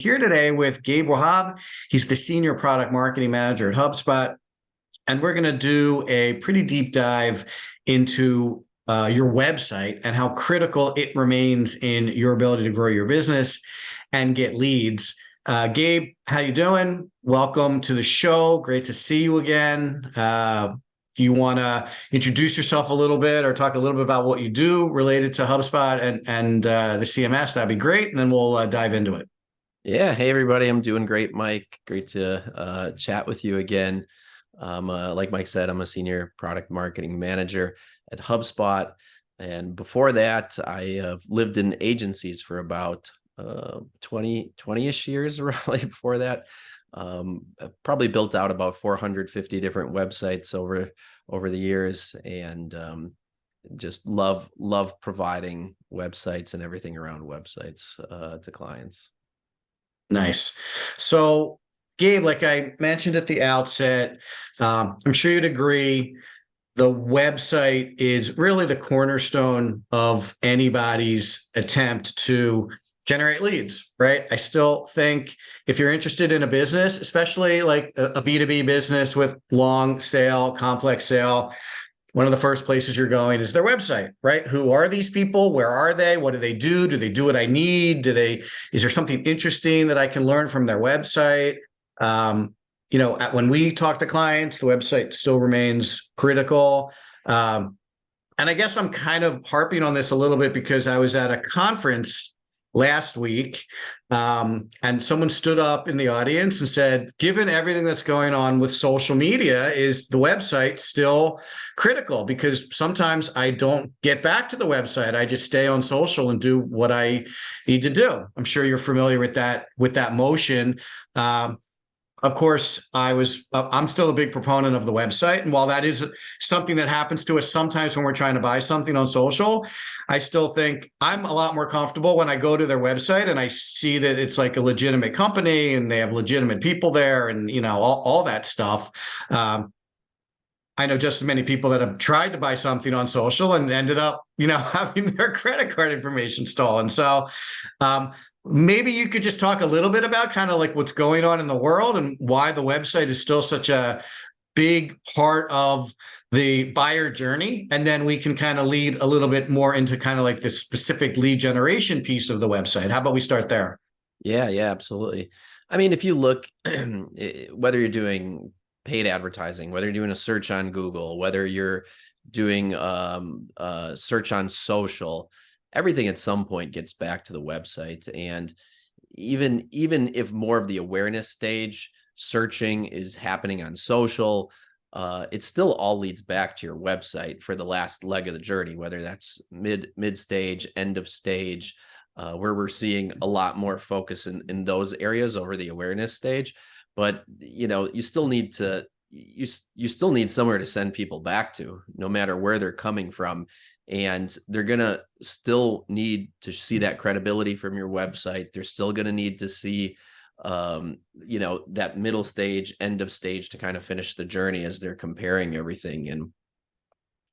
Here today with Gabe Wahab. He's the Senior Product Marketing Manager at HubSpot. And we're going to do a pretty deep dive into your website and how critical it remains in your ability to grow your business and get leads. Gabe, how you doing? Welcome to the show. Great to see you again. If you want to introduce yourself a little bit or talk a little bit about what you do related to HubSpot and the CMS, that'd be great. And then we'll dive into it. Yeah. Hey, everybody. I'm doing great, Mike. Great to chat with you again. Like Mike said, I'm a senior product marketing manager at HubSpot. And before that, I lived in agencies for about 20-ish years, really before that. Probably built out about 450 different websites over the years, and just love providing websites and everything around websites to clients. Nice. So, Gabe, like I mentioned at the outset, I'm sure you'd agree, the website is really the cornerstone of anybody's attempt to generate leads, right? I still think if you're interested in a business, especially like a B2B business with long sale, complex sale, one of the first places you're going is their website, right? Who are these people? Where are they? What do they do? Do they do what I need? Is there something interesting that I can learn from their website? When we talk to clients, the website still remains critical. And I guess I'm kind of harping on this a little bit because I was at a conference last week, and someone stood up in the audience and said, given everything that's going on with social media, is the website still critical? Because sometimes I don't get back to the website. I just stay on social and do what I need to do. I'm sure you're familiar with that motion. Of course, I'm still a big proponent of the website. And while that is something that happens to us sometimes when we're trying to buy something on social, I still think I'm a lot more comfortable when I go to their website and I see that it's like a legitimate company and they have legitimate people there and, all that stuff. I know just as many people that have tried to buy something on social and ended up, having their credit card information stolen. So, maybe you could just talk a little bit about kind of like what's going on in the world and why the website is still such a big part of the buyer journey. And then we can kind of lead a little bit more into kind of like the specific lead generation piece of the website. How about we start there? Yeah, absolutely. I mean, if you look, whether you're doing paid advertising, whether you're doing a search on Google, whether you're doing a search on social, everything at some point gets back to the website. And even if more of the awareness stage searching is happening on social, it still all leads back to your website for the last leg of the journey, whether that's mid stage, end of stage, where we're seeing a lot more focus in those areas over the awareness stage. But you still need somewhere to send people back to, no matter where they're coming from. And they're going to still need to see that credibility from your website. They're still going to need to see, that middle stage, end of stage to kind of finish the journey as they're comparing everything. And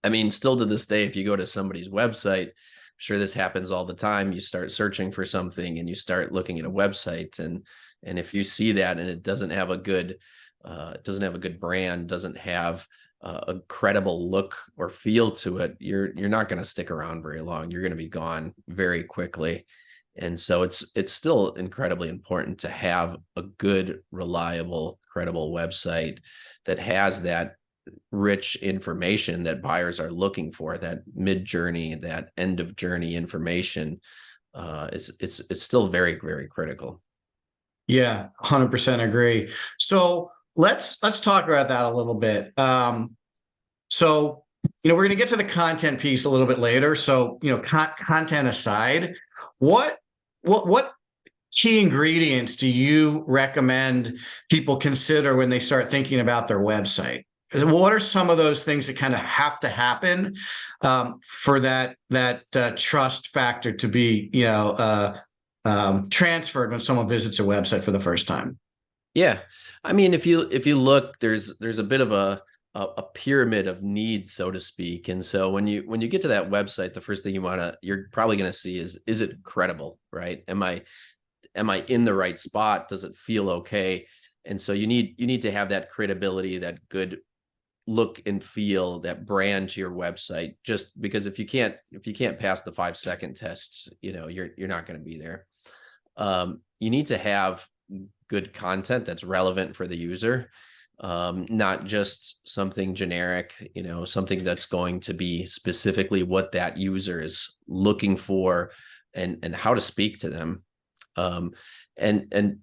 I mean, still to this day, if you go to somebody's website, I'm sure this happens all the time. You start searching for something and you start looking at a website. And if you see that and it doesn't have a good brand, doesn't have a credible look or feel to it, you're not going to stick around very long. You're going to be gone very quickly. And so it's still incredibly important to have a good, reliable, credible website that has that rich information that buyers are looking for, that mid journey, that end of journey information. It's still very, very critical. Yeah, 100% agree. So let's talk about that a little bit. So we're going to get to the content piece a little bit later. So, content aside, what key ingredients do you recommend people consider when they start thinking about their website? What are some of those things that kind of have to happen for that trust factor to be, transferred when someone visits a website for the first time? Yeah. I mean, if you look, there's a bit of a pyramid of needs, so to speak. And so when you get to that website, the first thing you're probably going to see is it credible, right? am I in the right spot? Does it feel okay? And so you need to have that credibility, that good look and feel, that brand to your website, just because if you can't pass the 5-second tests, you're not going to be there. You need to have good content that's relevant for the user, not just something generic, something that's going to be specifically what that user is looking for, and how to speak to them. And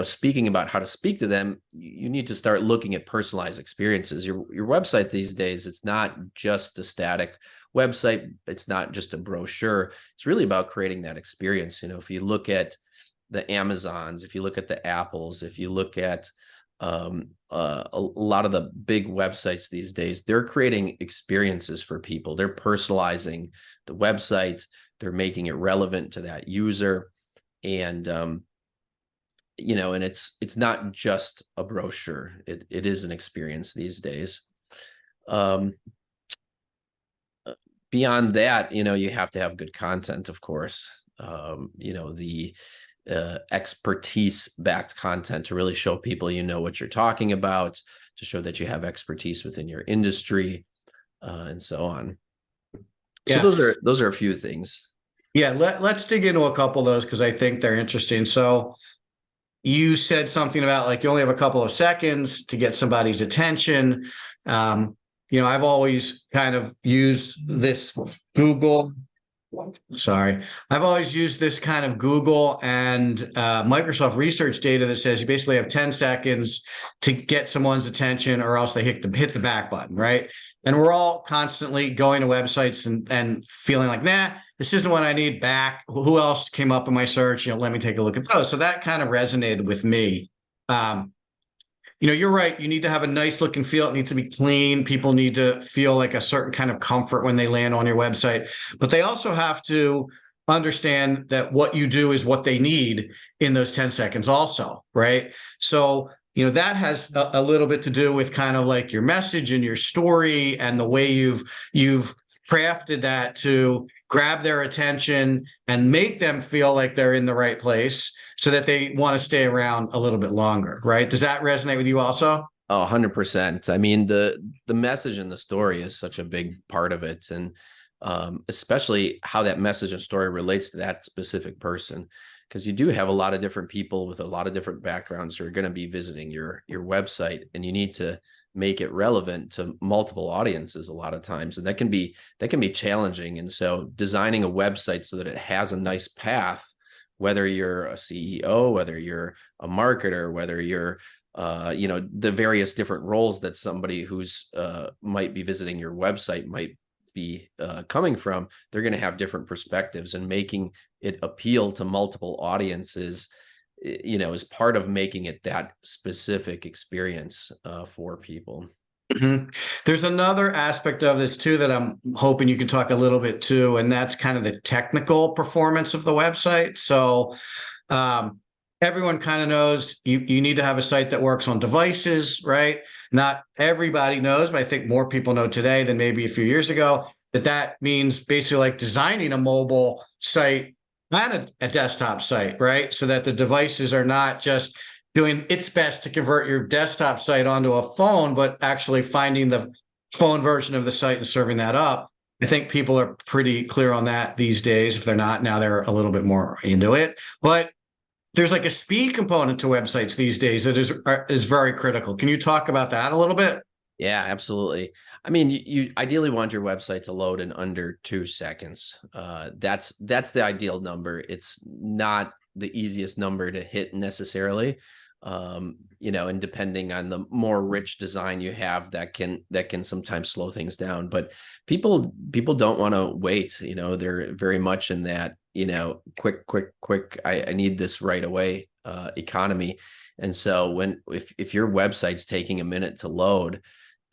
speaking about how to speak to them, you need to start looking at personalized experiences. Your website these days, it's not just a static website. It's not just a brochure. It's really about creating that experience. If you look at the Amazons, if you look at the Apples, if you look at a lot of the big websites these days, they're creating experiences for people. They're personalizing the website. They're making it relevant to that user. And, and it's not just a brochure. It is an experience these days. Beyond that, you have to have good content, of course. The expertise backed content to really show people what you're talking about, to show that you have expertise within your industry, and so on. So those are a few things. Yeah, let's dig into a couple of those because I think they're interesting. So you said something about like you only have a couple of seconds to get somebody's attention. I've always kind of used this Google. Sorry. I've always used this kind of Google and Microsoft research data that says you basically have 10 seconds to get someone's attention or else they hit the back button, right? And we're all constantly going to websites and feeling like, nah, this isn't what I need back. Who else came up in my search? Let me take a look at those. So that kind of resonated with me. You're right. You need to have a nice look and feel. It needs to be clean. People need to feel like a certain kind of comfort when they land on your website, but they also have to understand that what you do is what they need in those 10 seconds also, right? So, that has a little bit to do with kind of like your message and your story and the way you've crafted that to grab their attention and make them feel like they're in the right place so that they want to stay around a little bit longer, right? Does that resonate with you also? Oh, 100%. I mean, the message and the story is such a big part of it. And especially how that message and story relates to that specific person. Because you do have a lot of different people with a lot of different backgrounds who are going to be visiting your website, and you need to make it relevant to multiple audiences a lot of times. And that can be challenging. And so designing a website so that it has a nice path, whether you're a CEO, whether you're a marketer, whether you're, the various different roles that somebody who's might be visiting your website might be coming from, they're going to have different perspectives, and making it appeal to multiple audiences, is part of making it that specific experience for people. Mm-hmm. There's another aspect of this too that I'm hoping you can talk a little bit to, and that's kind of the technical performance of the website. So everyone kind of knows you need to have a site that works on devices, right? Not everybody knows, but I think more people know today than maybe a few years ago that means basically like designing a mobile site and a desktop site, right? So that the devices are not just doing its best to convert your desktop site onto a phone, but actually finding the phone version of the site and serving that up. I think people are pretty clear on that these days. If they're not, now they're a little bit more into it. But there's like a speed component to websites these days that is very critical. Can you talk about that a little bit? Yeah, absolutely. I mean, you ideally want your website to load in under 2 seconds. That's the ideal number. It's not the easiest number to hit necessarily. And depending on the more rich design you have, that can sometimes slow things down. But people don't want to wait. They're very much in that, quick. I need this right away economy. And so if your website's taking a minute to load,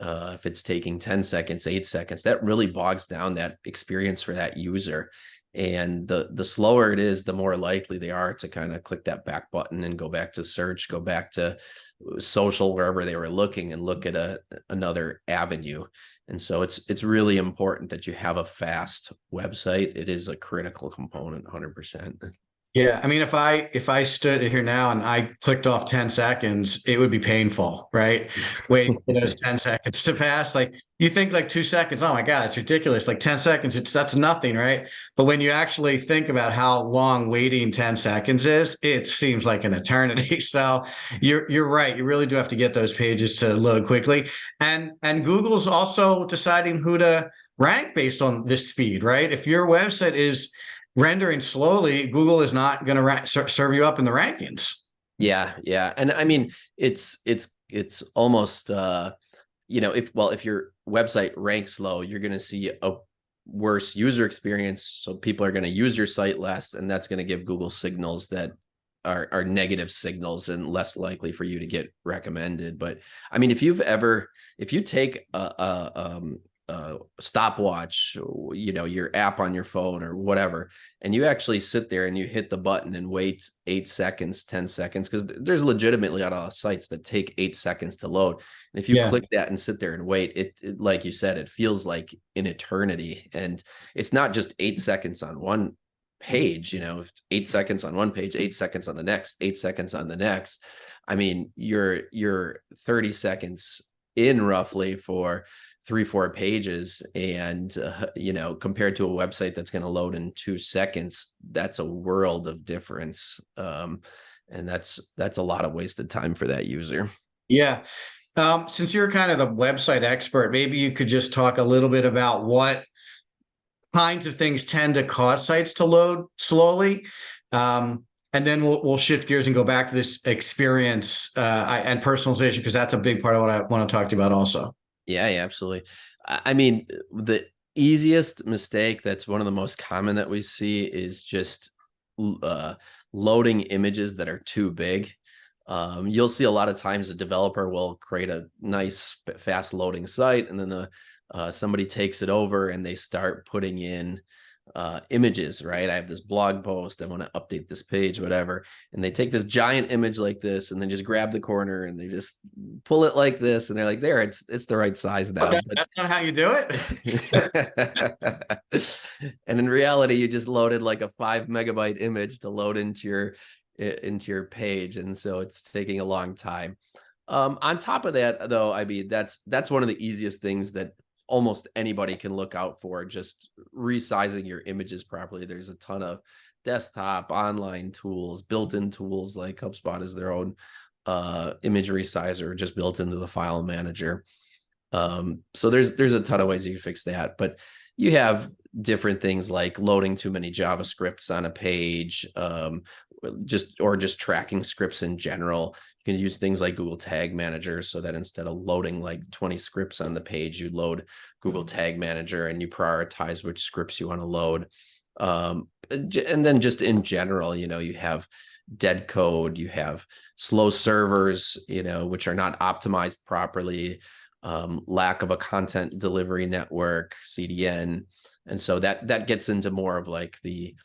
if it's taking 10 seconds, 8 seconds, that really bogs down that experience for that user. And the slower it is, the more likely they are to kind of click that back button and go back to search, go back to social, wherever they were looking, and look at another avenue. And so it's really important that you have a fast website. It is a critical component, 100%. Yeah, I mean, if I stood here now and I clicked off 10 seconds, it would be painful, right? Waiting for those 10 seconds to pass. Like you think like 2 seconds, oh my God, it's ridiculous. Like 10 seconds, that's nothing, right? But when you actually think about how long waiting 10 seconds is, it seems like an eternity. So you're right. You really do have to get those pages to load quickly. And Google's also deciding who to rank based on this speed, right? If your website is rendering slowly, Google is not going to serve you up in the rankings. Yeah, yeah. And I mean, it's almost if your website ranks low, you're going to see a worse user experience. So people are going to use your site less, and that's going to give Google signals that are negative signals and less likely for you to get recommended. But I mean, if you take a stopwatch, your app on your phone or whatever, and you actually sit there and you hit the button and wait 8 seconds, 10 seconds, because there's legitimately a lot of sites that take 8 seconds to load. And if you Yeah. click that and sit there and wait, it like you said, it feels like an eternity. And it's not just 8 seconds on one page, 8 seconds on one page, 8 seconds on the next, 8 seconds on the next. I mean, you're 30 seconds in roughly for 3-4 pages, and compared to a website that's going to load in 2 seconds, that's a world of difference. And that's a lot of wasted time for that user. Yeah. Since you're kind of the website expert, maybe you could just talk a little bit about what kinds of things tend to cause sites to load slowly. And then we'll shift gears and go back to this experience and personalization, because that's a big part of what I want to talk to you about also. Yeah, absolutely. I mean, the easiest mistake, that's one of the most common that we see, is just loading images that are too big. You'll see a lot of times a developer will create a nice fast loading site, and then somebody takes it over and they start putting in images, right? I have this blog post, I want to update this page, whatever. And they take this giant image like this and then just grab the corner and they just pull it like this. And they're like, there, it's the right size now. Okay, But that's not how you do it. and in reality, you just loaded like a 5 MB image to load into your page. And so it's taking a long time. On top of that, though, I mean, that's one of the easiest things that almost anybody can look out for, just resizing your images properly. There's a ton of desktop, online tools, built-in tools, like HubSpot is their own image resizer just built into the file manager. So there's a ton of ways you can fix that, but you have different things like loading too many JavaScripts on a page, just tracking scripts in general. You can use things like Google Tag Manager, so that instead of loading like 20 scripts on the page, you load Google Tag Manager and you prioritize which scripts you want to load. And then just in general, you have dead code, you have slow servers, which are not optimized properly, lack of a content delivery network, CDN. And so that gets into more of like the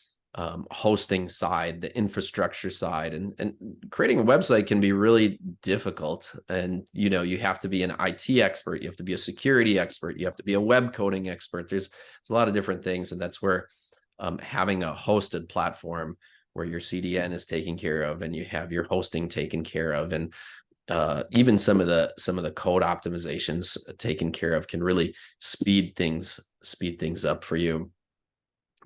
hosting side, the infrastructure side, and creating a website can be really difficult. And you have to be an IT expert, you have to be a security expert, you have to be a web coding expert. There's a lot of different things, and that's where having a hosted platform where your CDN is taken care of and you have your hosting taken care of, and even some of the code optimizations taken care of, can really speed things up for you.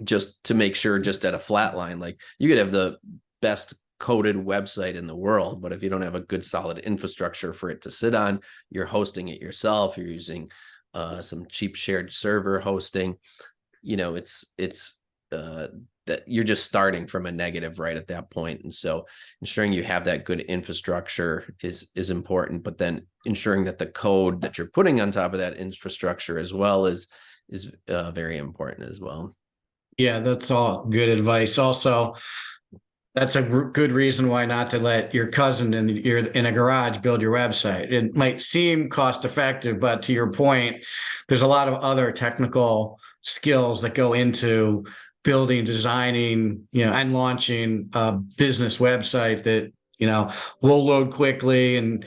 Just to make sure, just at a flat line, like you could have the best coded website in the world, but if you don't have a good solid infrastructure for it to sit on, you're hosting it yourself, you're using some cheap shared server hosting, it's that you're just starting from a negative right at that point. And so ensuring you have that good infrastructure is important, but then ensuring that the code that you're putting on top of that infrastructure as well is very important as well. Yeah, that's all good advice. Also, that's a good reason why not to let your cousin in a garage build your website. It might seem cost effective, but to your point, there's a lot of other technical skills that go into building, designing, and launching a business website that, will load quickly and,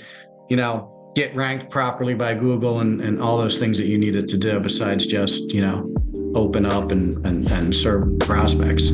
get ranked properly by Google and all those things that you need it to do, besides just, open up and serve prospects.